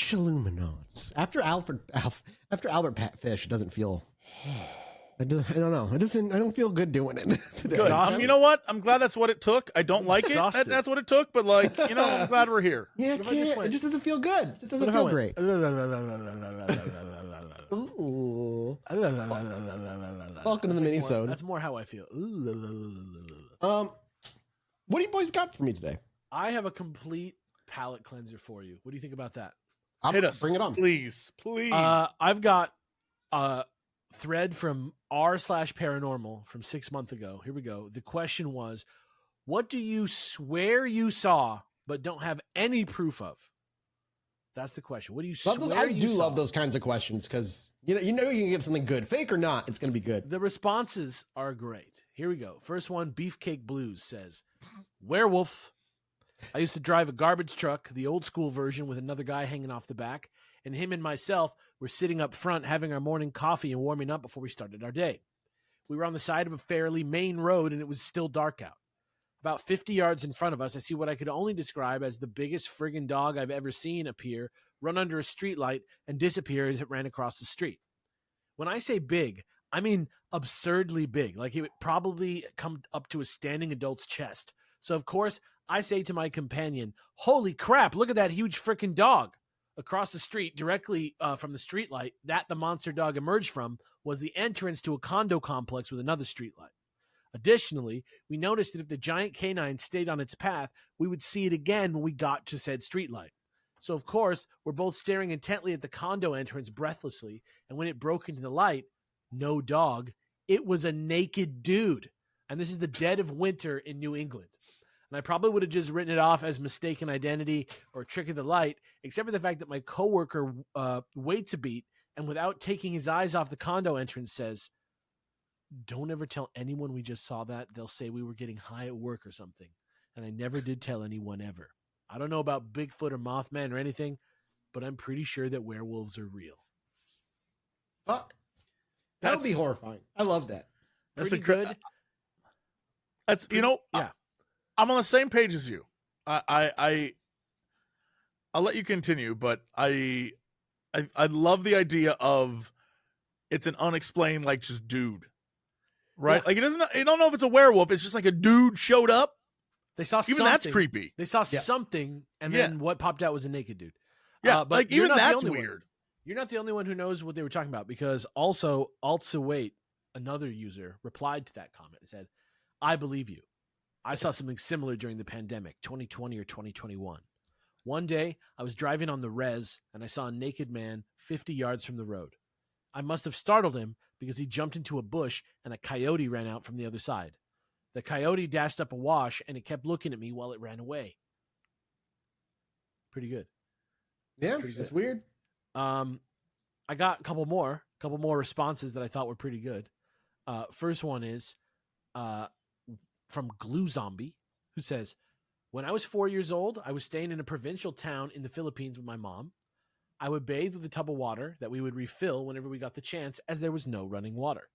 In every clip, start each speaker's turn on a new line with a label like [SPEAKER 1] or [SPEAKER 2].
[SPEAKER 1] Chilluminati. After Albert Fish, it doesn't feel. I don't know. I don't feel good doing it today.
[SPEAKER 2] Good. You know what? I'm glad that's what it took. I don't like it. That's what it took, but I'm glad we're here.
[SPEAKER 1] Yeah, it just doesn't feel good. It just doesn't feel great. Ooh. Welcome to the mini-sode.
[SPEAKER 3] That's more how I feel.
[SPEAKER 1] What do you boys got for me today?
[SPEAKER 3] I have a complete palate cleanser for you. What do you think about that?
[SPEAKER 2] Hit us.
[SPEAKER 1] Bring it on.
[SPEAKER 2] Please.
[SPEAKER 3] I've got a thread from r/paranormal from 6 months ago. Here we go. The question was, what do you swear you saw but don't have any proof of? That's the question. What do you swear you saw?
[SPEAKER 1] I do love those kinds of questions because you can get something good. Fake or not, it's going to be good.
[SPEAKER 3] The responses are great. Here we go. First one, Beefcake Blues says, werewolf. I used to drive a garbage truck, the old school version with another guy hanging off the back, and him and myself were sitting up front having our morning coffee and warming up before we started our day. We were on the side of a fairly main road and it was still dark out. About 50 yards in front of us, I see what I could only describe as the biggest friggin' dog I've ever seen appear, run under a streetlight, and disappear as it ran across the street. When I say big, I mean absurdly big, like it would probably come up to a standing adult's chest. So, of course, I say to my companion, holy crap, look at that huge frickin' dog. Across the street, directly from the streetlight that the monster dog emerged from was the entrance to a condo complex with another streetlight. Additionally, we noticed that if the giant canine stayed on its path, we would see it again when we got to said streetlight. So, of course, we're both staring intently at the condo entrance breathlessly, and when it broke into the light, no dog, it was a naked dude. And this is the dead of winter in New England. And I probably would have just written it off as mistaken identity or trick of the light, except for the fact that my coworker waits a beat and without taking his eyes off the condo entrance says, don't ever tell anyone we just saw that. They'll say we were getting high at work or something. And I never did tell anyone ever. I don't know about Bigfoot or Mothman or anything, but I'm pretty sure that werewolves are real.
[SPEAKER 1] Fuck. That would be horrifying. I love that.
[SPEAKER 3] That's good.
[SPEAKER 2] That's,
[SPEAKER 3] yeah.
[SPEAKER 2] I'm on the same page as you. I'll let you continue, but I love the idea of it's an unexplained, just dude. Right?
[SPEAKER 3] Yeah.
[SPEAKER 2] You don't know if it's a werewolf. It's just like a dude showed up.
[SPEAKER 3] They saw
[SPEAKER 2] even that's creepy.
[SPEAKER 3] They saw something, and then what popped out was a naked dude.
[SPEAKER 2] Yeah,
[SPEAKER 3] but
[SPEAKER 2] even that's weird.
[SPEAKER 3] You're not the only one who knows what they were talking about, because also wait, another user replied to that comment and said, I believe you. I saw something similar during the pandemic, 2020 or 2021. One day, I was driving on the res, and I saw a naked man 50 yards from the road. I must have startled him because he jumped into a bush and a coyote ran out from the other side. The coyote dashed up a wash, and it kept looking at me while it ran away. Pretty good.
[SPEAKER 1] Yeah, it's weird.
[SPEAKER 3] I got a couple more responses that I thought were pretty good. First one is from Glue Zombie, who says, when I was 4 years old, I was staying in a provincial town in the Philippines with my mom. I would bathe with a tub of water that we would refill whenever we got the chance, as there was no running water.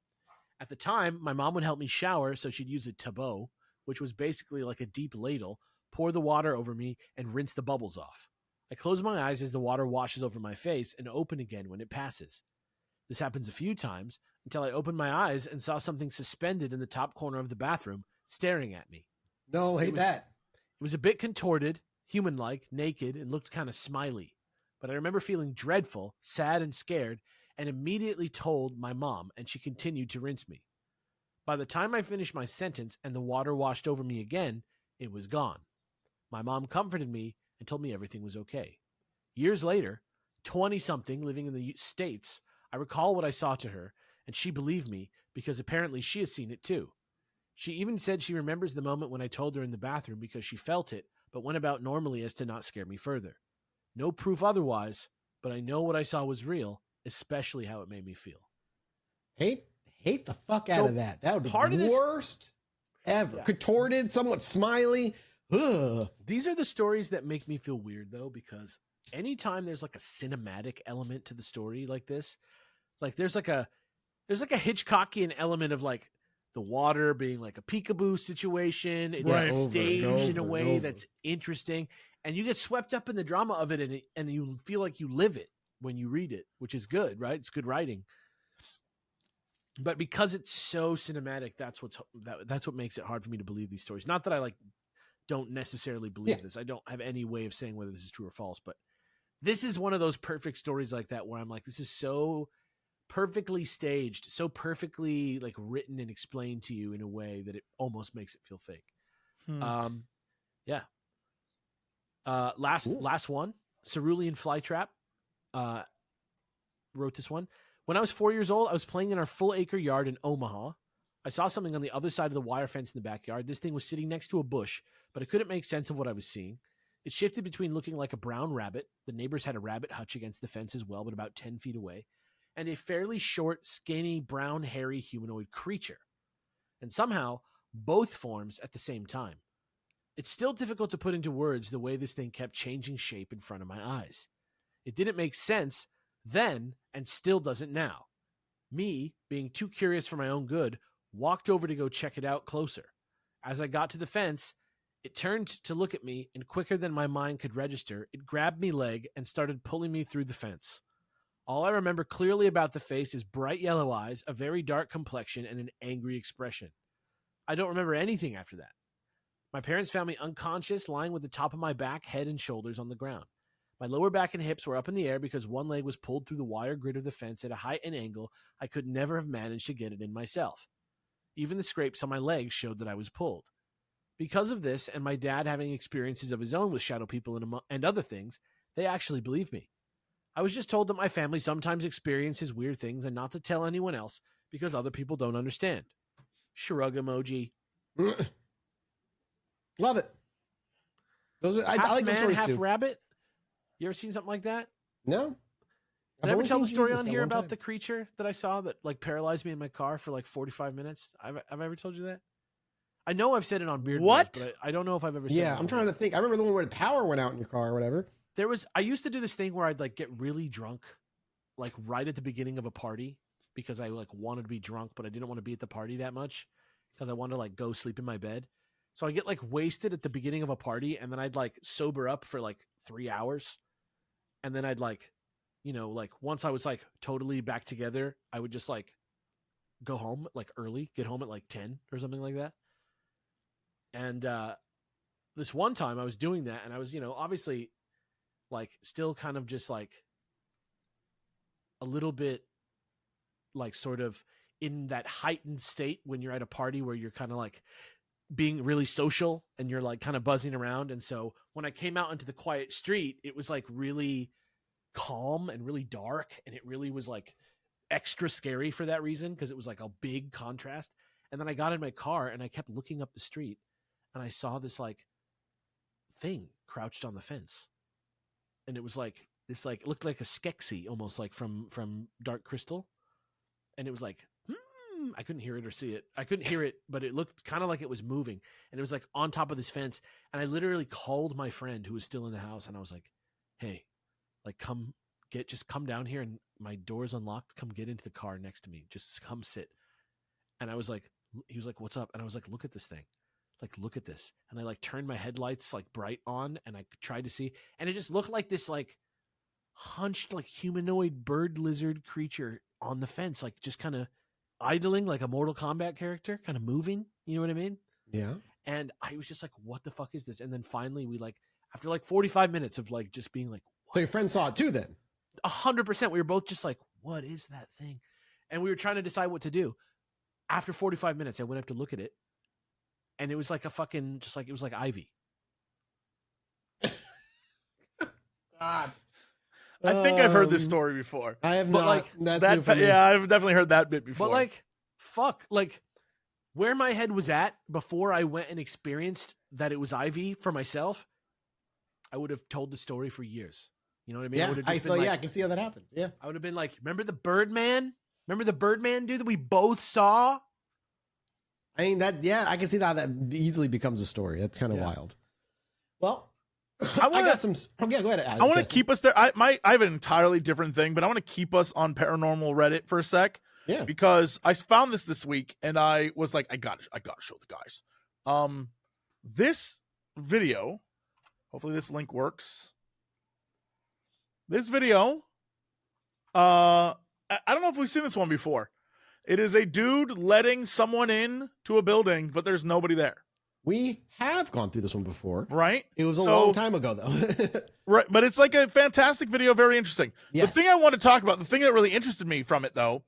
[SPEAKER 3] At the time, my mom would help me shower, so she'd use a tabot, which was basically like a deep ladle, pour the water over me, and rinse the bubbles off. I close my eyes as the water washes over my face and open again when it passes. This happens a few times until I opened my eyes and saw something suspended in the top corner of the bathroom staring at me.
[SPEAKER 1] No, hate that.
[SPEAKER 3] It was a bit contorted, human-like, naked, and looked kind of smiley. But I remember feeling dreadful, sad, and scared, and immediately told my mom, and she continued to rinse me. By the time I finished my sentence and the water washed over me again, it was gone. My mom comforted me and told me everything was okay. Years later, 20-something living in the States, I recall what I saw to her, and she believed me because apparently she has seen it too. She even said she remembers the moment when I told her in the bathroom because she felt it, but went about normally as to not scare me further. No proof otherwise, but I know what I saw was real, especially how it made me feel.
[SPEAKER 1] Hate the fuck out of that. That would be the worst ever. Yeah. Contorted, somewhat smiley. Ugh.
[SPEAKER 3] These are the stories that make me feel weird, though, because anytime there's like a cinematic element to the story like this, like there's like a Hitchcockian element of like the water being like a peekaboo situation. It's like staged in a way that's interesting. And you get swept up in the drama of it, and you feel like you live it when you read it, which is good, right? It's good writing. But because it's so cinematic, that's what makes it hard for me to believe these stories. Not that I don't necessarily believe this. I don't have any way of saying whether this is true or false, but this is one of those perfect stories like that where I'm like, this is so perfectly staged, so perfectly like written and explained to you in a way that it almost makes it feel fake. Yeah. Last one, Cerulean Flytrap wrote this one. When I was 4 years old, I was playing in our full acre yard in Omaha. I saw something on the other side of the wire fence in the backyard. This thing was sitting next to a bush, but I couldn't make sense of what I was seeing. It shifted between looking like a brown rabbit. The neighbors had a rabbit hutch against the fence as well, but about 10 feet away, and a fairly short, skinny, brown, hairy humanoid creature. And somehow, both forms at the same time. It's still difficult to put into words the way this thing kept changing shape in front of my eyes. It didn't make sense then and still doesn't now. Me, being too curious for my own good, walked over to go check it out closer. As I got to the fence, it turned to look at me, and quicker than my mind could register, it grabbed me leg and started pulling me through the fence. All I remember clearly about the face is bright yellow eyes, a very dark complexion, and an angry expression. I don't remember anything after that. My parents found me unconscious, lying with the top of my back, head, and shoulders on the ground. My lower back and hips were up in the air because one leg was pulled through the wire grid of the fence at a height and angle I could never have managed to get it in myself. Even the scrapes on my legs showed that I was pulled. Because of this, and my dad having experiences of his own with shadow people and other things, they actually believed me. I was just told that my family sometimes experiences weird things and not to tell anyone else because other people don't understand. Shrug emoji.
[SPEAKER 1] Love it. Those are, I like those stories
[SPEAKER 3] half
[SPEAKER 1] too.
[SPEAKER 3] Rabbit. You ever seen something like that?
[SPEAKER 1] No.
[SPEAKER 3] Did I ever tell the story on here about the creature that I saw that like paralyzed me in my car for like 45 minutes? Have I ever told you that? I know I've said it on Beard Wars, but I don't know if I've ever said it.
[SPEAKER 1] Yeah, I'm trying to think. I remember the one where the power went out in your car or whatever.
[SPEAKER 3] I used to do this thing where I'd like get really drunk, like right at the beginning of a party because I like wanted to be drunk, but I didn't want to be at the party that much because I wanted to like go sleep in my bed. So I get like wasted at the beginning of a party and then I'd like sober up for like 3 hours. And then I'd like, like once I was like totally back together, I would just like go home like early, get home at like 10 or something like that. And this one time I was doing that and I was, obviously like still kind of just like a little bit like sort of in that heightened state when you're at a party where you're kind of like being really social and you're like kind of buzzing around. And so when I came out into the quiet street, it was like really calm and really dark. And it really was like extra scary for that reason because it was like a big contrast. And then I got in my car and I kept looking up the street and I saw this like thing crouched on the fence. And it was like this, like, it looked like a Skeksis almost like from Dark Crystal. And it was like, I couldn't hear it or see it. I couldn't hear it, but it looked kind of like it was moving. And it was like on top of this fence. And I literally called my friend who was still in the house. And I was like, hey, like just come down here and my door's unlocked. Come get into the car next to me. Just come sit. And I was like, he was like, what's up? And I was like, look at this thing. Like, look at this. And I like turned my headlights like bright on and I tried to see. And it just looked like this like hunched like humanoid bird lizard creature on the fence. Like just kind of idling like a Mortal Kombat character, kind of moving. You know what I mean?
[SPEAKER 1] Yeah.
[SPEAKER 3] And I was just like, what the fuck is this? And then finally we like, after like 45 minutes of like just being like,
[SPEAKER 1] so your friend saw it too then?
[SPEAKER 3] 100%. We were both just like, what is that thing? And we were trying to decide what to do. After 45 minutes, I went up to look at it. And it was like a fucking, just like, it was like Ivy.
[SPEAKER 1] God.
[SPEAKER 2] I think I've heard this story before.
[SPEAKER 1] I have
[SPEAKER 3] but
[SPEAKER 1] not.
[SPEAKER 3] Like,
[SPEAKER 1] That's new for me.
[SPEAKER 2] Yeah, I've definitely heard that bit before.
[SPEAKER 3] But like, fuck, like where my head was at before I went and experienced that it was Ivy for myself, I would have told the story for years. You know what I mean?
[SPEAKER 1] Yeah,
[SPEAKER 3] I
[SPEAKER 1] can see how that happens. Yeah.
[SPEAKER 3] I would have been like, remember the Birdman? Remember the Birdman dude that we both saw?
[SPEAKER 1] I mean, I can see how that easily becomes a story. That's kind of wild. Well, I got some. Oh, yeah, go ahead.
[SPEAKER 2] I want to keep us there. I have an entirely different thing, but I want to keep us on Paranormal Reddit for a sec.
[SPEAKER 1] Yeah.
[SPEAKER 2] Because I found this week and I was like, I got to show the guys. This video Hopefully this link works. This video, I don't know if we've seen this one before. It is a dude letting someone in to a building, but there's nobody there.
[SPEAKER 1] We have gone through this one before.
[SPEAKER 2] Right?
[SPEAKER 1] It was a long time ago, though.
[SPEAKER 2] Right, but it's like a fantastic video, very interesting.
[SPEAKER 1] Yes.
[SPEAKER 2] The thing I want to talk about, the thing that really interested me from it, though,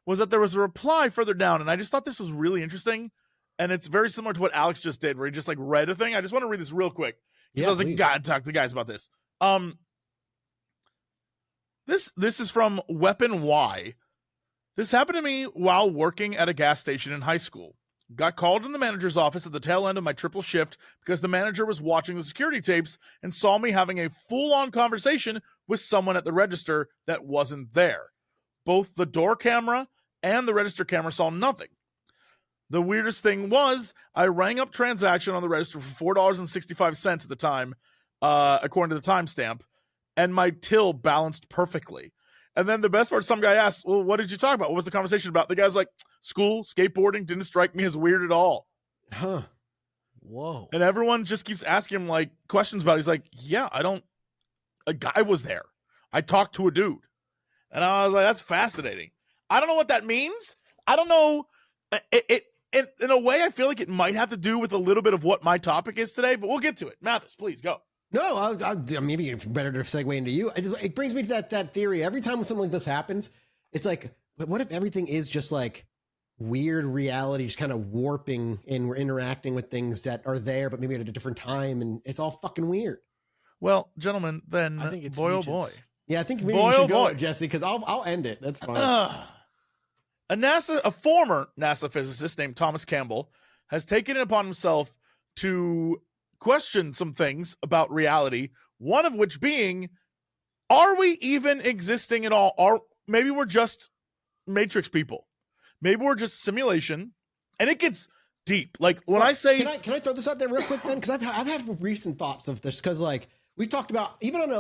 [SPEAKER 2] was that there was a reply further down, and I just thought this was really interesting, and it's very similar to what Alex just did, where he just like read a thing. I just want to read this real quick, because I was like, gotta talk to the guys about this. This is from Weapon Y. This happened to me while working at a gas station in high school. Got called in the manager's office at the tail end of my triple shift because the manager was watching the security tapes and saw me having a full-on conversation with someone at the register that wasn't there. Both the door camera and the register camera saw nothing. The weirdest thing was I rang up transaction on the register for $4.65 at the time, according to the timestamp, and my till balanced perfectly. And then the best part, some guy asked, well, what did you talk about? What was the conversation about? The guy's like, school, skateboarding didn't strike me as weird at all.
[SPEAKER 1] Huh.
[SPEAKER 3] Whoa.
[SPEAKER 2] And everyone just keeps asking him like questions about it. He's like, yeah, a guy was there. I talked to a dude. And I was like, that's fascinating. I don't know what that means. I don't know. In a way, I feel like it might have to do with a little bit of what my topic is today, but we'll get to it. Mathis, please go.
[SPEAKER 1] No, maybe it's better to segue into you. It brings me to that theory. Every time something like this happens, it's like, what if everything is just like weird reality, just kind of warping, and we're interacting with things that are there, but maybe at a different time, and it's all fucking weird.
[SPEAKER 2] Well, gentlemen, then
[SPEAKER 3] I think it's
[SPEAKER 2] boy,
[SPEAKER 3] Nietzsche's.
[SPEAKER 2] oh boy.
[SPEAKER 1] Yeah, I think maybe you should go, Jesse, because I'll end it. That's fine.
[SPEAKER 2] A former NASA physicist named Thomas Campbell has taken it upon himself to question some things about reality, one of which being, are we even existing at all? Or maybe we're just Matrix people. Maybe we're just simulation. And it gets deep. Like when I say,
[SPEAKER 1] can I throw this out there real quick then? Because I've had recent thoughts of this, because like we've talked about, even on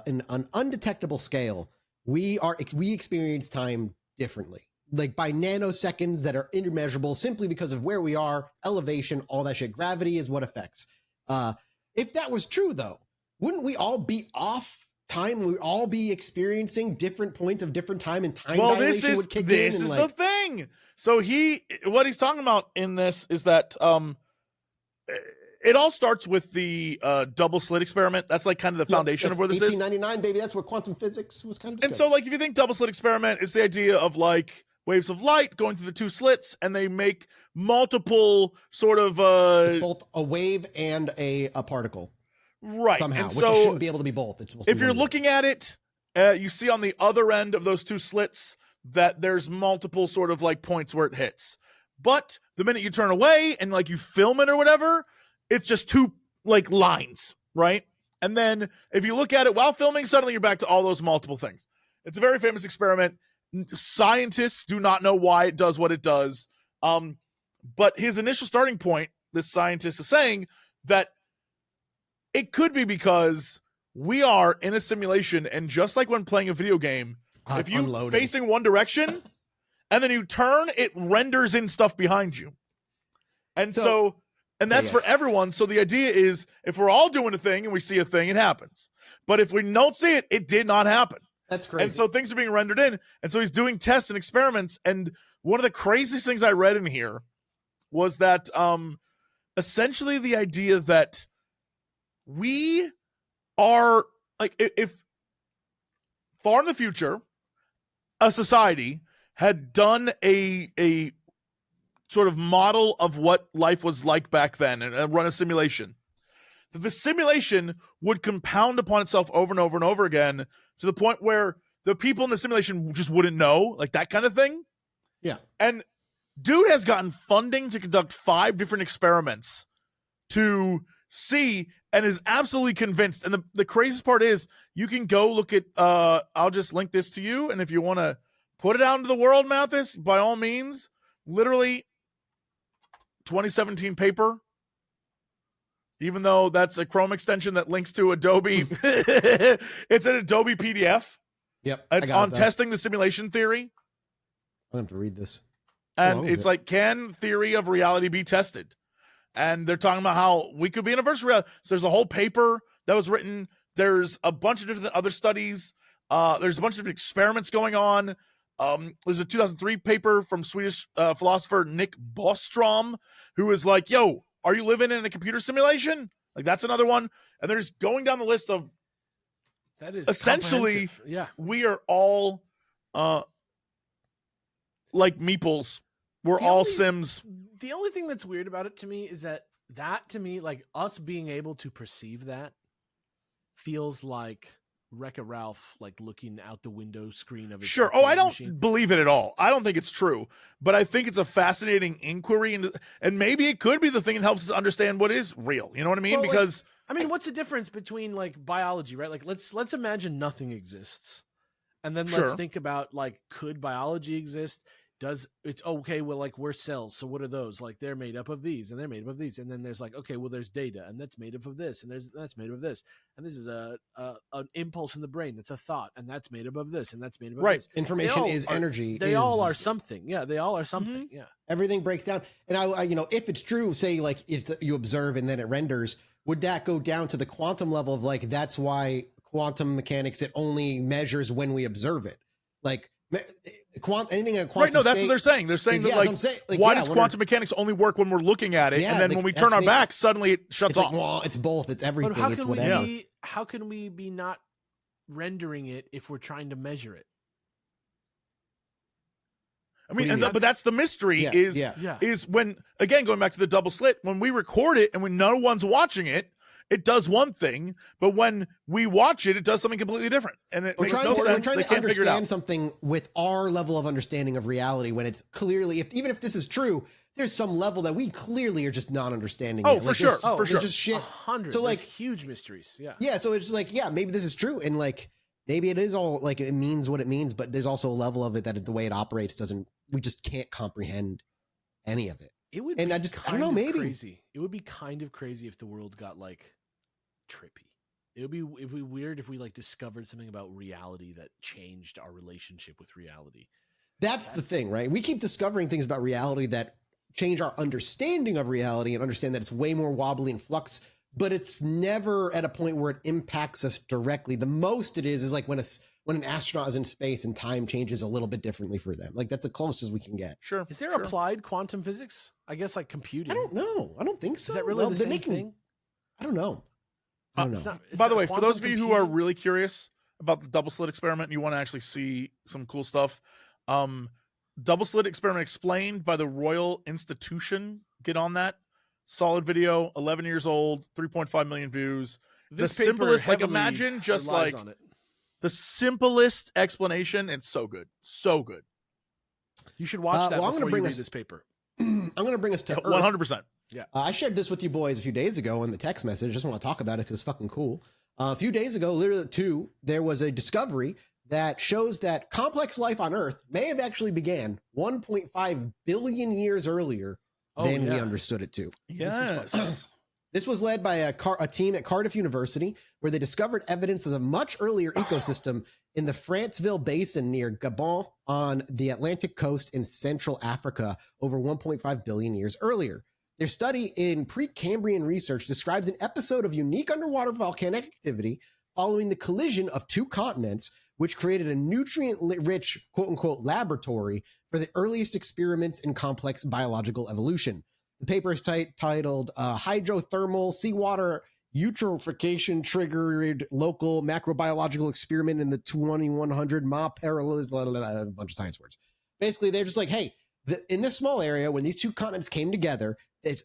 [SPEAKER 1] an undetectable scale, we experience time differently, like by nanoseconds that are immeasurable, simply because of where we are, elevation, all that shit. Gravity is what affects. If that was true, though, wouldn't we all be off time? We'd all be experiencing different points of different time, and time dilation would kick in.
[SPEAKER 2] This is the thing. So what he's talking about in this is that it all starts with the double slit experiment. That's like kind of the foundation of where this
[SPEAKER 1] 1899, baby. That's where quantum physics was kind of discovered.
[SPEAKER 2] And so, like, if you think double slit experiment, it's the idea of like waves of light going through the two slits, and they make multiple sort of
[SPEAKER 1] it's both a wave and a particle,
[SPEAKER 2] right?
[SPEAKER 1] Somehow,
[SPEAKER 2] and
[SPEAKER 1] which
[SPEAKER 2] so
[SPEAKER 1] it shouldn't be able to be both. It's supposed
[SPEAKER 2] if
[SPEAKER 1] to be
[SPEAKER 2] you're looking at it, you see on the other end of those two slits that there's multiple sort of like points where it hits. But the minute you turn away and like you film it or whatever, it's just two like lines, right? And then if you look at it while filming, suddenly you're back to all those multiple things. It's a very famous experiment. Scientists do not know why it does what it does. But his initial starting point, this scientist is saying that it could be because we are in a simulation, and just like when playing a video game, if you're facing one direction and then you turn, it renders in stuff behind you. And so that's for everyone. So the idea is if we're all doing a thing and we see a thing, it happens. But if we don't see it, it did not happen.
[SPEAKER 1] That's crazy.
[SPEAKER 2] And so things are being rendered in. And so he's doing tests and experiments. And one of the craziest things I read in here was that essentially the idea that we are like, if far in the future, a society had done a sort of model of what life was like back then and run a simulation, that the simulation would compound upon itself over and over and over again to the point where the people in the simulation just wouldn't know, like that kind of thing.
[SPEAKER 1] Yeah.
[SPEAKER 2] And dude has gotten funding to conduct 5 different experiments to see, and is absolutely convinced. And the craziest part is you can go look at, I'll just link this to you. And if you want to put it out into the world, Mathis, by all means, literally 2017 paper, even though that's a Chrome extension that links to Adobe. It's an Adobe PDF.
[SPEAKER 1] Yep.
[SPEAKER 2] It's on testing the simulation theory.
[SPEAKER 1] I have to read this.
[SPEAKER 2] And it's like, can theory of reality be tested? and they're talking about how we could be in a virtual reality. So there's a whole paper that was written. There's a bunch of different other studies. There's a bunch of different experiments going on. There's a 2003 paper from Swedish philosopher Nick Bostrom, who is like, yo, are you living in a computer simulation? Like, that's another one. And they're just going down the list of,
[SPEAKER 3] that is
[SPEAKER 2] essentially,
[SPEAKER 3] yeah,
[SPEAKER 2] we are all like meeples. We're all Sims.
[SPEAKER 3] The only thing that's weird about it to me is that to me, like, us being able to perceive that feels like Wreck-It Ralph, like looking out the window screen of his
[SPEAKER 2] Sure. Oh, I don't
[SPEAKER 3] machine.
[SPEAKER 2] believe it at all. I don't think it's true, but I think it's a fascinating inquiry, and maybe it could be the thing that helps us understand what is real. You know what I mean?
[SPEAKER 1] Well,
[SPEAKER 2] because
[SPEAKER 3] I mean, what's the difference between like biology, right? Like, let's imagine nothing exists, and then let's
[SPEAKER 2] Sure.
[SPEAKER 3] think about, like, could biology exist? It's okay, well, like, we're cells, so what are those? Like, they're made up of these, and they're made up of these, and then there's like, okay, well, there's data, and that's made up of this, and that's made up of this, and this is an impulse in the brain, that's a thought, and that's made up of this, and that's made up of
[SPEAKER 2] Right.
[SPEAKER 3] this.
[SPEAKER 1] Information is energy.
[SPEAKER 3] They all are something. Yeah, they all are something. Yeah.
[SPEAKER 1] Everything breaks down. And I if it's true, say like you observe and then it renders, would that go down to the quantum level of like, that's why quantum mechanics, it only measures when we observe it? Like anything in a quantum
[SPEAKER 2] right, no, that's
[SPEAKER 1] state
[SPEAKER 2] what they're saying. They're saying
[SPEAKER 1] is-
[SPEAKER 2] that,
[SPEAKER 1] yeah,
[SPEAKER 2] like,
[SPEAKER 1] I'm saying, like,
[SPEAKER 2] why
[SPEAKER 1] yeah,
[SPEAKER 2] does
[SPEAKER 1] what are-
[SPEAKER 2] quantum mechanics only work when we're looking at it,
[SPEAKER 1] Yeah,
[SPEAKER 2] and then
[SPEAKER 1] like,
[SPEAKER 2] when we
[SPEAKER 1] that
[SPEAKER 2] turn our
[SPEAKER 1] makes-
[SPEAKER 2] back, suddenly it shuts
[SPEAKER 1] It's like,
[SPEAKER 2] off?
[SPEAKER 1] well, it's both. It's everything.
[SPEAKER 3] But how
[SPEAKER 1] It's
[SPEAKER 3] can
[SPEAKER 1] whatever.
[SPEAKER 3] how can we be not rendering it if we're trying to measure it?
[SPEAKER 2] I mean,
[SPEAKER 1] What do you mean?
[SPEAKER 2] but that's the mystery.
[SPEAKER 1] Yeah,
[SPEAKER 2] is
[SPEAKER 3] Yeah.
[SPEAKER 2] is when, again, going back to the double slit, when we record it and when no one's watching it, it does one thing, but when we watch it, it does something completely different, and it
[SPEAKER 1] We're
[SPEAKER 2] makes
[SPEAKER 1] trying,
[SPEAKER 2] no
[SPEAKER 1] to, we're
[SPEAKER 2] sense.
[SPEAKER 1] trying
[SPEAKER 2] They
[SPEAKER 1] to
[SPEAKER 2] can't figure it
[SPEAKER 1] understand
[SPEAKER 2] out.
[SPEAKER 1] something with our level of understanding of reality when it's clearly, even if this is true, there's some level that we clearly are just not understanding.
[SPEAKER 2] Oh,
[SPEAKER 1] it.
[SPEAKER 2] for
[SPEAKER 1] Like,
[SPEAKER 2] sure.
[SPEAKER 1] there's-
[SPEAKER 2] Oh, for
[SPEAKER 1] there's
[SPEAKER 2] sure.
[SPEAKER 1] just shit.
[SPEAKER 3] 100.
[SPEAKER 1] So,
[SPEAKER 3] There's
[SPEAKER 1] like-
[SPEAKER 3] huge mysteries. Yeah.
[SPEAKER 1] Yeah, so it's like, yeah, maybe this is true, and like maybe it is all like it means what it means, but there's also a level of it that the way it operates we just can't comprehend any of it.
[SPEAKER 3] It would
[SPEAKER 1] And
[SPEAKER 3] be
[SPEAKER 1] I don't
[SPEAKER 3] kind
[SPEAKER 1] know,
[SPEAKER 3] of
[SPEAKER 1] maybe.
[SPEAKER 3] crazy. It would be kind of crazy if the world got like trippy. It'd be weird if we like discovered something about reality that changed our relationship with reality.
[SPEAKER 1] That's the thing, right? We keep discovering things about reality that change our understanding of reality and understand that it's way more wobbly and flux, but it's never at a point where it impacts us directly. The most it is like when an astronaut is in space and time changes a little bit differently for them. Like, that's the closest we can get.
[SPEAKER 2] Sure.
[SPEAKER 3] Is there
[SPEAKER 2] sure.
[SPEAKER 3] applied quantum physics? I guess like computing.
[SPEAKER 1] I don't know. I don't think so.
[SPEAKER 3] Is that really the
[SPEAKER 1] they're
[SPEAKER 3] same thing?
[SPEAKER 1] I don't know. I don't know.
[SPEAKER 3] It's not- is
[SPEAKER 2] By the
[SPEAKER 3] that
[SPEAKER 2] way, for
[SPEAKER 3] quantum
[SPEAKER 2] those of you who are
[SPEAKER 3] computing?
[SPEAKER 2] really curious about the double slit experiment and you want to actually see some cool stuff, double slit experiment explained by the Royal Institution. Get on that. Solid video, 11 years old, 3.5 million views.
[SPEAKER 3] This
[SPEAKER 2] the
[SPEAKER 3] paper
[SPEAKER 2] simplest, like,
[SPEAKER 3] heavily
[SPEAKER 2] imagine just
[SPEAKER 3] relies
[SPEAKER 2] like
[SPEAKER 3] on it.
[SPEAKER 2] the simplest explanation. It's so good. So good.
[SPEAKER 3] You should watch that
[SPEAKER 1] well, I'm
[SPEAKER 3] before
[SPEAKER 1] gonna bring
[SPEAKER 3] you read
[SPEAKER 1] us-
[SPEAKER 3] this paper.
[SPEAKER 1] I'm going to bring us to Earth.
[SPEAKER 2] 100%.
[SPEAKER 1] I shared this with you boys a few days ago in the text message. Just want to talk about it because it's fucking cool. A few days ago, literally there was a discovery that shows that complex life on Earth may have actually began 1.5 billion years earlier than we understood it to.
[SPEAKER 2] Yes.
[SPEAKER 1] This was led by a team at Cardiff University, where they discovered evidence of a much earlier ecosystem in the Franceville Basin near Gabon on the Atlantic coast in Central Africa over 1.5 billion years earlier. Their study in Precambrian research describes an episode of unique underwater volcanic activity following the collision of two continents, which created a nutrient-rich, quote-unquote, laboratory for the earliest experiments in complex biological evolution. The paper is titled Hydrothermal Seawater Eutrophication Triggered Local Macrobiological Experiment in the 2100 Ma Parallels, a bunch of science words. Basically, they're just like, hey, in this small area, when these two continents came together, it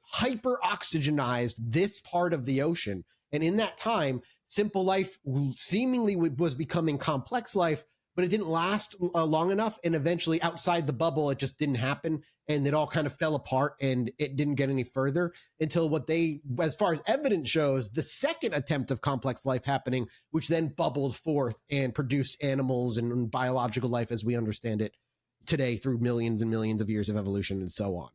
[SPEAKER 1] hyper-oxygenized this part of the ocean. And in that time, simple life seemingly was becoming complex life, but it didn't last long enough. And eventually, outside the bubble, it just didn't happen. And it all kind of fell apart and it didn't get any further until as far as evidence shows, the second attempt of complex life happening, which then bubbled forth and produced animals and biological life as we understand it today through millions and millions of years of evolution and so on.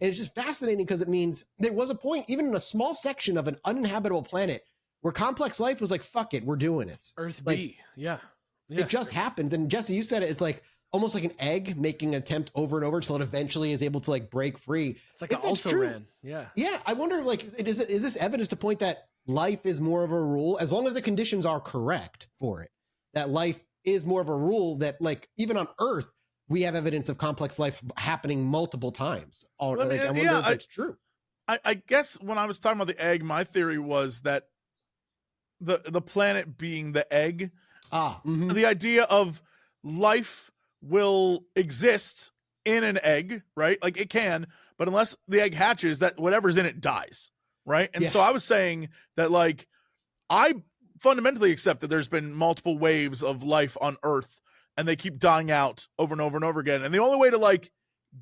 [SPEAKER 1] And it's just fascinating because it means there was a point, even in a small section of an uninhabitable planet, where complex life was like, fuck it, we're doing this.
[SPEAKER 3] Earth
[SPEAKER 1] Like,
[SPEAKER 3] B. Yeah.
[SPEAKER 1] It just happens. And Jesse, you said it. It's like, almost like an egg making an attempt over and over until it eventually is able to like break free.
[SPEAKER 3] It's like an
[SPEAKER 1] If that's
[SPEAKER 3] also
[SPEAKER 1] true,
[SPEAKER 3] ran. Yeah.
[SPEAKER 1] Yeah, I wonder, like, is this evidence to point that life is more of a rule, as long as the conditions are correct for it, that life is more of a rule, that, like, even on Earth, we have evidence of complex life happening multiple times. I wonder if it's true.
[SPEAKER 2] I guess when I was talking about the egg, my theory was that the planet being the egg, the idea of life will exist in an egg, right? Like it can, but unless the egg hatches, that whatever's in it dies, right? And so I was saying that, like, I fundamentally accept that there's been multiple waves of life on Earth and they keep dying out over and over and over again. And the only way to, like,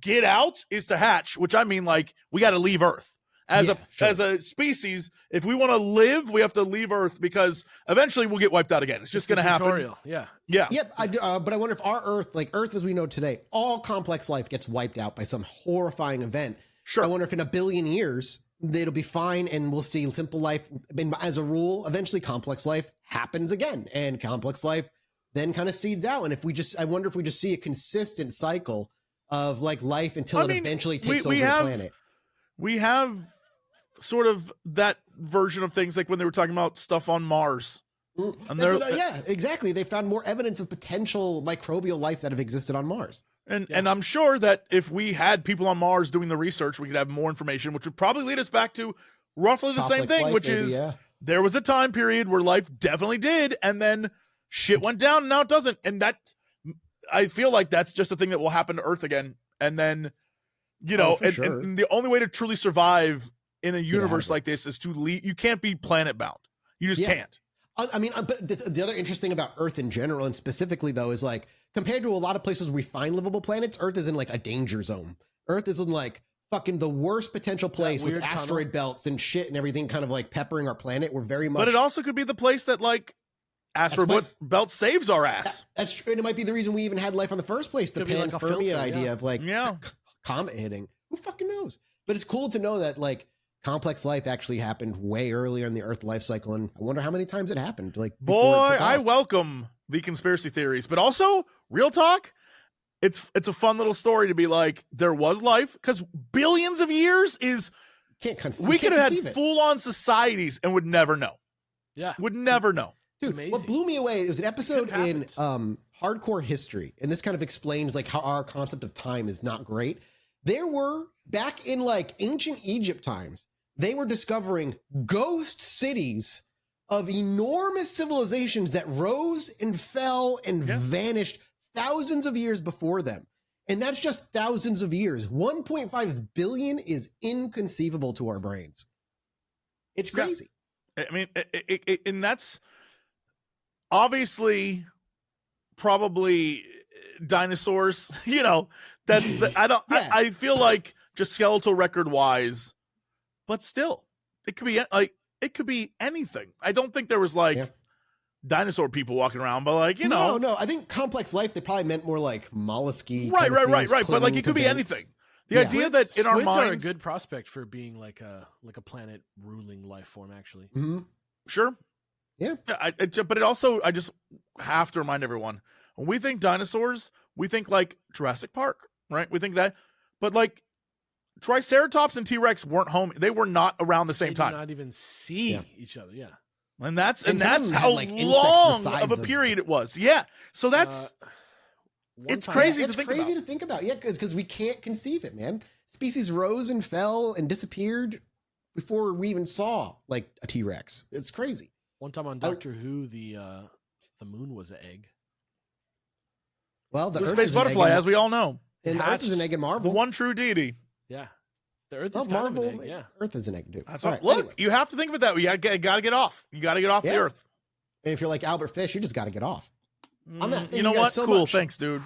[SPEAKER 2] get out is to hatch, which I mean, like, we got to leave Earth. As a species, if we want to live, we have to leave Earth, because eventually we'll get wiped out again. It's just going to happen.
[SPEAKER 3] Yeah.
[SPEAKER 1] Yep. But I wonder if our Earth, like Earth as we know today, all complex life gets wiped out by some horrifying event.
[SPEAKER 2] Sure.
[SPEAKER 1] I wonder if in 1 billion years it'll be fine and we'll see simple life. As a rule, eventually complex life happens again, and complex life then kind of seeds out. And I wonder if we just see a consistent cycle of like life until it eventually takes over the planet.
[SPEAKER 2] We have sort of that version of things, like when they were talking about stuff on Mars. And
[SPEAKER 1] yeah, exactly. They found more evidence of potential microbial life that have existed on Mars.
[SPEAKER 2] And I'm sure that if we had people on Mars doing the research, we could have more information, which would probably lead us back to roughly the same thing, which is there was a time period where life definitely did, and then shit went down, and now it doesn't. And that, I feel like that's just a thing that will happen to Earth again. And then, and the only way to truly survive in a universe like this is to leave. You can't be planet bound. You just can't.
[SPEAKER 1] I mean, but the other interesting about Earth in general, and specifically though, is like compared to a lot of places we find livable planets, Earth is in like a danger zone. Earth is in like fucking the worst potential place with asteroid belts and shit and everything kind of like peppering our planet. We're very much.
[SPEAKER 2] But it also could be the place that like asteroid belt saves our ass.
[SPEAKER 1] That's true. And it might be the reason we even had life in the first place. The panspermia idea of like comet hitting. Who fucking knows? But it's cool to know that like complex life actually happened way earlier in the Earth life cycle, and I wonder how many times it happened. Like,
[SPEAKER 2] boy, I welcome the conspiracy theories, but also real talk. It's a fun little story to be like, there was life, because billions of years is we could have had full on societies and would never know.
[SPEAKER 3] Yeah,
[SPEAKER 2] would never know.
[SPEAKER 1] Dude, amazing. What blew me away, it was an episode in Hardcore History, and this kind of explains like how our concept of time is not great. There were, back in like ancient Egypt times, they were discovering ghost cities of enormous civilizations that rose and fell and vanished thousands of years before them. And that's just thousands of years. 1.5 billion is inconceivable to our brains. It's crazy.
[SPEAKER 2] I mean, and that's obviously probably dinosaurs, that's I feel like just skeletal record wise, but still it could be anything. I don't think there was like dinosaur people walking around, but like,
[SPEAKER 1] no, I think complex life, they probably meant more like mollusky.
[SPEAKER 2] Right. But like, it could be anything. The idea that in our minds
[SPEAKER 3] are a good prospect for being like a planet ruling life form, actually.
[SPEAKER 1] Mm-hmm.
[SPEAKER 2] Sure.
[SPEAKER 1] Yeah.
[SPEAKER 2] But it also, I just have to remind everyone, when we think dinosaurs, we think like Jurassic Park, right? We think that, but like Triceratops and T-Rex weren't home. They were not around the same time.
[SPEAKER 3] Not even see each other. Yeah.
[SPEAKER 2] And that's how like long of a period it was. Yeah. So that's, it's crazy to think about.
[SPEAKER 1] It's crazy to think about. Yeah. Because we can't conceive it, man. Species rose and fell and disappeared before we even saw like a T-Rex. It's crazy.
[SPEAKER 3] One time on Doctor Who, the moon was an egg.
[SPEAKER 1] Well, the
[SPEAKER 2] space butterfly, as we all know.
[SPEAKER 1] And the Earth is an egg in Marvel.
[SPEAKER 2] The one true deity.
[SPEAKER 3] Yeah. The Earth is Marvel. Kind of an egg,
[SPEAKER 1] Earth is an egg, too.
[SPEAKER 2] That's right. Look, anyway. You have to think of it that way. You got to get off. You got to get off the Earth.
[SPEAKER 1] And if you're like Albert Fish, you just got to get off.
[SPEAKER 2] You know what? So cool. Much. Thanks, dude.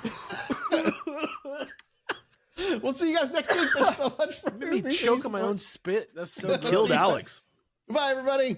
[SPEAKER 1] We'll see you guys next week. Thanks so much for
[SPEAKER 3] me choke on my own spit. That's so
[SPEAKER 2] killed Alex.
[SPEAKER 1] Goodbye, everybody.